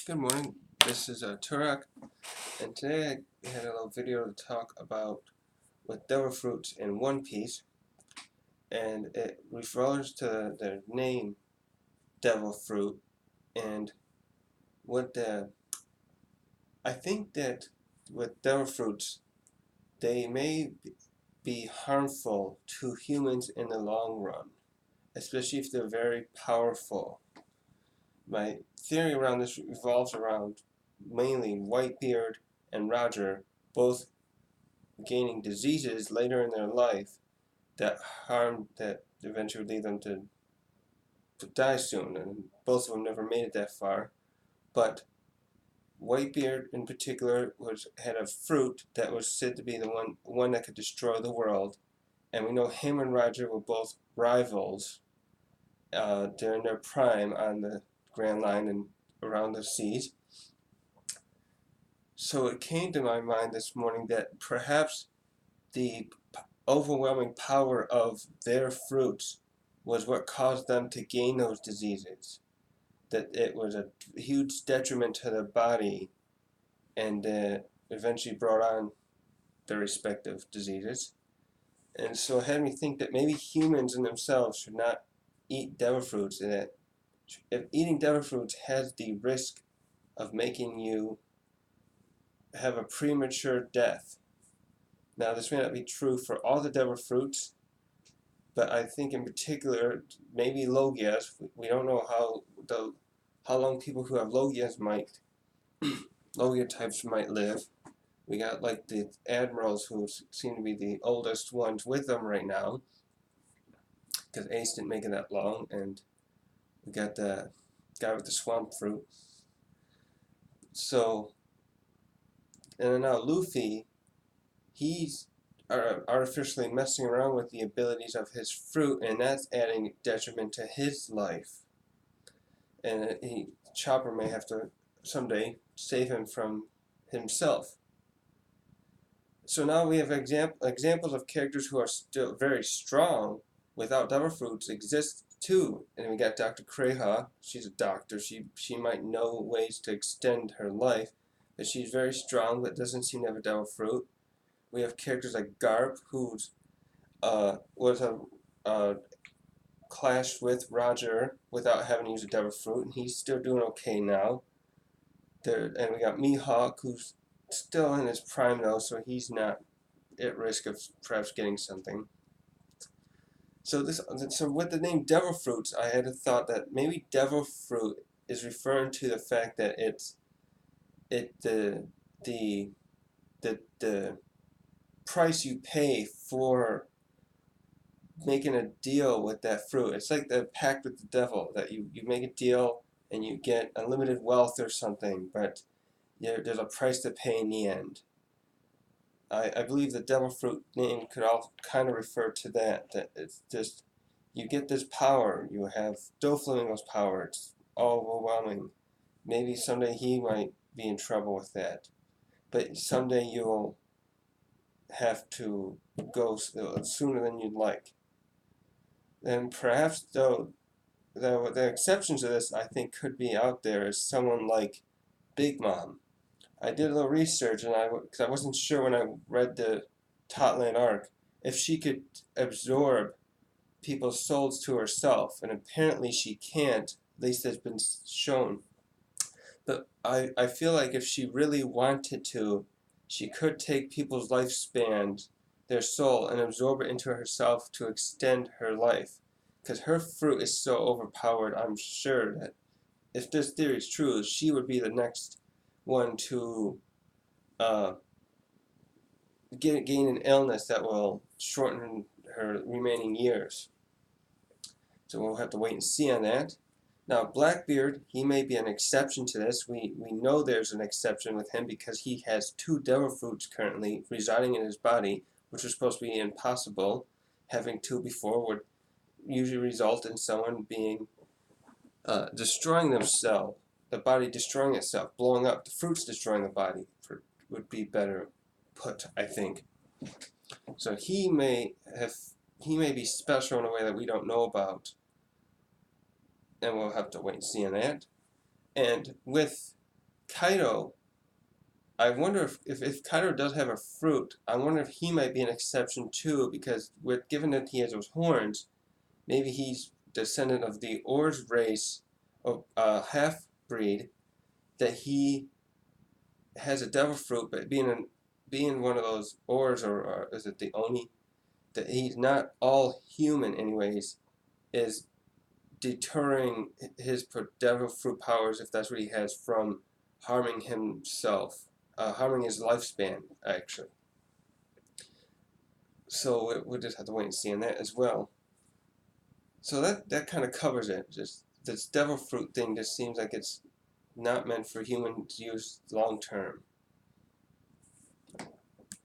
Good morning, this is Turek, and today I had a little video to talk about with devil fruits in One Piece, and it refers to the name devil fruit, and what I think that with devil fruits, they may be harmful to humans in the long run, especially if they're very powerful. My theory around this revolves around mainly Whitebeard and Roger, both gaining diseases later in their life that eventually lead them to die soon, and both of them never made it that far. But Whitebeard in particular had a fruit that was said to be the one that could destroy the world, and we know him and Roger were both rivals during their prime on the Grand Line and around the seas. So it came to my mind this morning that perhaps the overwhelming power of their fruits was what caused them to gain those diseases. That it was a huge detriment to their body, and eventually brought on their respective diseases. And so it had me think that maybe humans in themselves should not eat devil fruits, and that if eating devil fruits has the risk of making you have a premature death. Now, this may not be true for all the devil fruits, but I think in particular, maybe Logias. We don't know how long people who have Logias Logia types might live. We got like the admirals who seem to be the oldest ones with them right now, because Ace didn't make it that long, and we got the guy with the swamp fruit. So, and now Luffy, he's artificially messing around with the abilities of his fruit, and that's adding detriment to his life. And Chopper may have to someday save him from himself. So now we have examples of characters who are still very strong without devil fruits exist too. And we got Dr. Kreha. She's a doctor. She might know ways to extend her life, but she's very strong but doesn't seem to have a devil fruit. We have characters like Garp, who was a clashed with Roger without having to use a devil fruit, and he's still doing okay now. And we got Mihawk, who's still in his prime though, so he's not at risk of perhaps getting something. So with the name devil fruits, I had a thought that maybe devil fruit is referring to the fact that the price you pay for making a deal with that fruit. It's like the pact with the devil, that you make a deal and you get unlimited wealth or something, but there's a price to pay in the end. I believe the devil fruit name could all kind of refer to that it's just, you get this power, you have Doflamingo's power, it's all overwhelming. Maybe someday he might be in trouble with that, but someday you'll have to go sooner than you'd like. And perhaps, though, the exceptions to this, I think, could be out there as someone like Big Mom. I did a little research, and because I wasn't sure when I read the Totland arc if she could absorb people's souls to herself, and apparently she can't. At least it's been shown. But I feel like if she really wanted to, she could take people's lifespans, their soul, and absorb it into herself to extend her life. Because her fruit is so overpowered, I'm sure that if this theory is true, she would be the next one to gain an illness that will shorten her remaining years. So we'll have to wait and see on that. Now, Blackbeard, he may be an exception to this. We know there's an exception with him because he has 2 devil fruits currently residing in his body, which was supposed to be impossible. Having 2 before would usually result in someone being destroying themselves, the body destroying itself, blowing up, the fruits destroying the body, would be better put, I think. So he may be special in a way that we don't know about, and we'll have to wait and see on that. And with Kaido, I wonder if Kaido does have a fruit, I wonder if he might be an exception too, because given that he has those horns, maybe he's descendant of the Ors race of half breed, that he has a devil fruit, but being one of those Ors, or is it the Oni, that he's not all human anyways, is deterring his devil fruit powers, if that's what he has, from harming himself, harming his lifespan, actually. So we'll just have to wait and see on that as well. So that kind of covers it. Just this devil fruit thing just seems like it's not meant for human use long term.